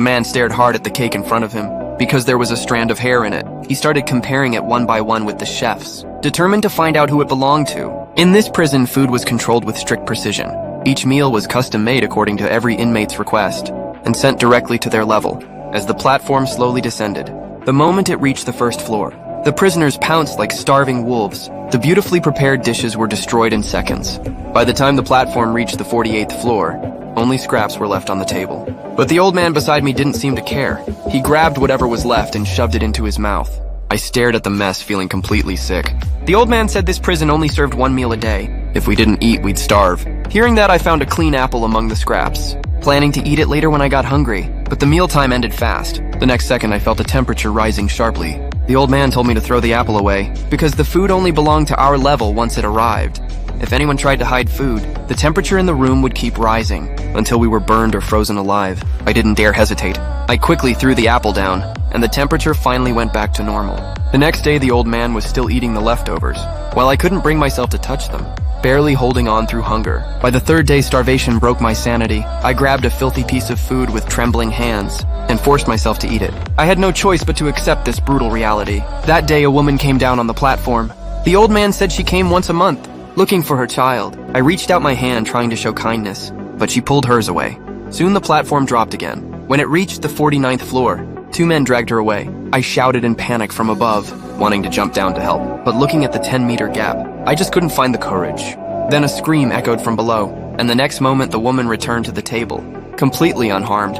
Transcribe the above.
man stared hard at the cake in front of him. Because there was a strand of hair in it, he started comparing it one by one with the chefs, determined to find out who it belonged to. In this prison, food was controlled with strict precision. Each meal was custom-made according to every inmate's request, and sent directly to their level. As the platform slowly descended, the moment it reached the first floor, the prisoners pounced like starving wolves. The beautifully prepared dishes were destroyed in seconds. By the time the platform reached the 48th floor, only scraps were left on the table. But the old man beside me didn't seem to care. He grabbed whatever was left and shoved it into his mouth. I stared at the mess, feeling completely sick. The old man said this prison only served one meal a day. If we didn't eat, we'd starve. Hearing that, I found a clean apple among the scraps, planning to eat it later when I got hungry. But the mealtime ended fast. The next second, I felt the temperature rising sharply. The old man told me to throw the apple away, because the food only belonged to our level once it arrived. If anyone tried to hide food, the temperature in the room would keep rising until we were burned or frozen alive. I didn't dare hesitate. I quickly threw the apple down, and the temperature finally went back to normal. The next day, the old man was still eating the leftovers, while I couldn't bring myself to touch them, barely holding on through hunger. By the third day, starvation broke my sanity. I grabbed a filthy piece of food with trembling hands and forced myself to eat it. I had no choice but to accept this brutal reality. That day, a woman came down on the platform. The old man said she came once a month, looking for her child. I reached out my hand trying to show kindness, but she pulled hers away. Soon the platform dropped again. When it reached the 49th floor, two men dragged her away. I shouted in panic from above, wanting to jump down to help, but looking at the 10-meter gap, I just couldn't find the courage. Then a scream echoed from below, and the next moment the woman returned to the table, completely unharmed.